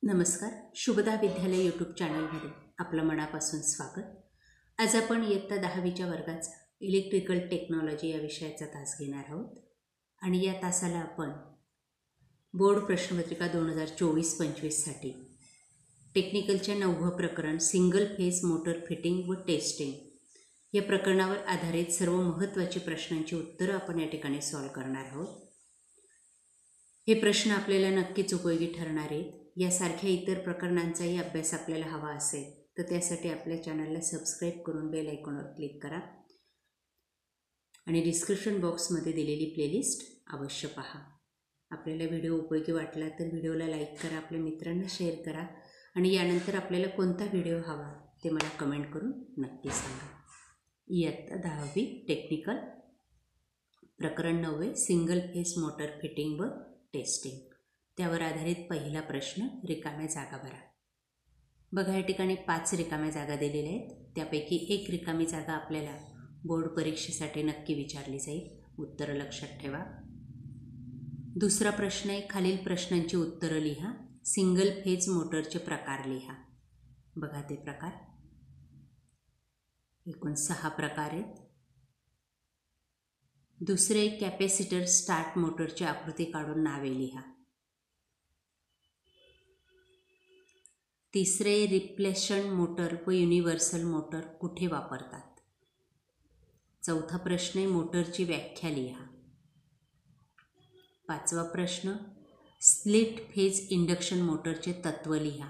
नमस्कार. शुभदा विद्यालय यूट्यूब चॅनलमध्ये आपलं मनापासून स्वागत. आज आपण इयत्ता 10वीच्या वर्गाचा इलेक्ट्रिकल टेक्नॉलॉजी या विषयाचा तास घेणार आहोत आणि या तासाला आपण बोर्ड प्रश्नपत्रिका 2024-25साठी टेक्निकलच्या 9वं प्रकरण सिंगल फेज मोटर फिटिंग व टेस्टिंग या प्रकरणावर आधारित सर्व महत्त्वाची प्रश्नांची उत्तरं आपण या ठिकाणी सॉल्व्ह करणार आहोत. हे प्रश्न आपल्याला नक्कीच उपयोगी ठरणार आहेत. यासारख्या इतर प्रकरणांचाही अभ्यास आपल्याला हवा असेल तर त्यासाठी आपल्या चॅनलला सबस्क्राईब करून बेल आयकॉनवर क्लिक करा आणि डिस्क्रिप्शन बॉक्समध्ये दिलेली प्लेलिस्ट अवश्य पहा. आपल्याला व्हिडिओ उपयोगी वाटला तर व्हिडिओला लाईक करा, आपल्या मित्रांना शेअर करा आणि यानंतर आपल्याला कोणता व्हिडिओ हवा ते मला कमेंट करून नक्की सांगा. इयत्ता 10वी टेक्निकल प्रकरण 9 सिंगल फेस मोटर फिटिंग व टेस्टिंग त्यावर आधारित पहिला प्रश्न रिकाम्या जागा भरा. बघा, या ठिकाणी 5 रिकाम्या जागा दिलेल्या आहेत. त्यापैकी एक रिकामी जागा आपल्याला बोर्ड परीक्षेसाठी नक्की विचारली जाईल. उत्तरं लक्षात ठेवा. दुसरा प्रश्न आहे, खालील प्रश्नांची उत्तरं लिहा. सिंगल फेज मोटरचे प्रकार लिहा. बघा ते प्रकार एकूण 6 प्रकार आहेत. दुसरे कॅपॅसिटर स्टार्ट मोटरची आकृती काढून नावे लिहा. तिसरे रिप्लेशन मोटर व युनिव्हर्सल मोटर कुठे वापरतात. चौथा प्रश्न आहे, मोटरची व्याख्या लिहा. 5वा प्रश्न, स्प्लिट फेज इंडक्शन मोटरचे तत्व लिहा.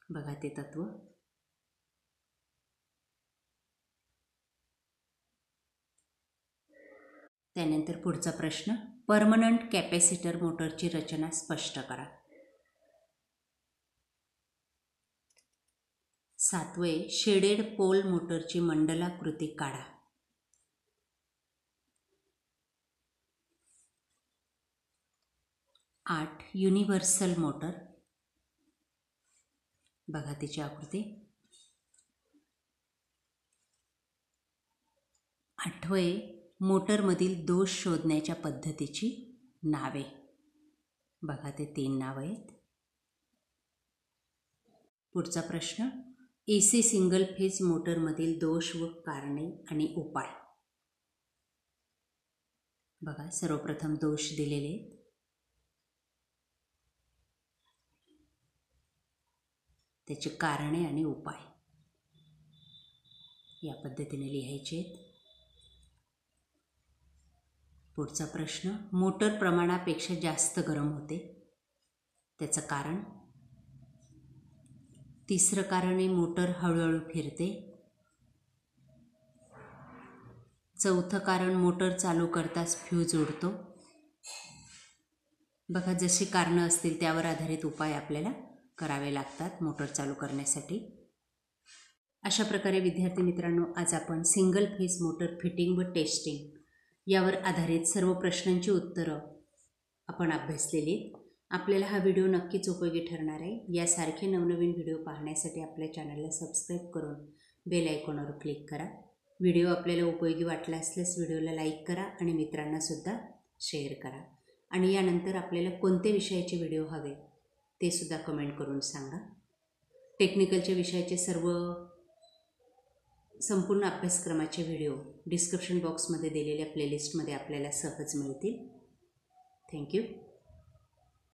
बघा ते तत्व. त्यानंतर पुढचा प्रश्न, परमनंट कॅपॅसिटर मोटरची रचना स्पष्ट करा. 7वे, शेडेड पोल मोटरची मंडलाकृती काढा. 8, युनिव्हर्सल मोटर. बघा तिची आकृती. 8वे, मोटरमधील दोष शोधण्याच्या पद्धतीची नावे. बघा ते 3 नावं आहेत. पुढचा प्रश्न, AC सिंगल फेज मोटरमधील दोष व कारणे आणि उपाय. बघा, सर्वप्रथम दोष दिलेले आहेत. त्याची कारणे आणि उपाय या पद्धतीने लिहायचे आहेत. पुढचा प्रश्न, मोटर प्रमाणापेक्षा जास्त गरम होते. त्याचं कारण. तिसरं कारण आहे, मोटर हळूहळू फिरते. चौथं कारण, मोटर चालू करताच फ्यूज उडतो. बघा, जशी कारणं असतील त्यावर आधारित उपाय आपल्याला करावे लागतात मोटर चालू करण्यासाठी. अशा प्रकारे विद्यार्थी मित्रांनो, आज आपण सिंगल फेज मोटर फिटिंग व टेस्टिंग यावर आधारित सर्व प्रश्नांची उत्तरं आपण अभ्यासलेली. आपल्याला हा व्हिडिओ नक्कीच उपयोगी ठरणार आहे. यासारखे नवनवीन व्हिडिओ पाहण्यासाठी आपल्या चॅनलला सबस्क्राईब करून बेल आयकॉनवर क्लिक करा. व्हिडिओ आपल्याला उपयोगी वाटला असल्यास व्हिडिओला लाईक करा आणि मित्रांनासुद्धा शेअर करा. आणि यानंतर आपल्याला कोणत्या विषयाचे व्हिडिओ हवे ते सुद्धा कमेंट करून सांगा. टेक्निकलच्या विषयाचे संपूर्ण अभ्यासक्रमाचे व्हिडिओ डिस्क्रिप्शन बॉक्समध्ये दिलेल्या प्लेलिस्टमध्ये आपल्याला सहज मिळतील. थँक्यू.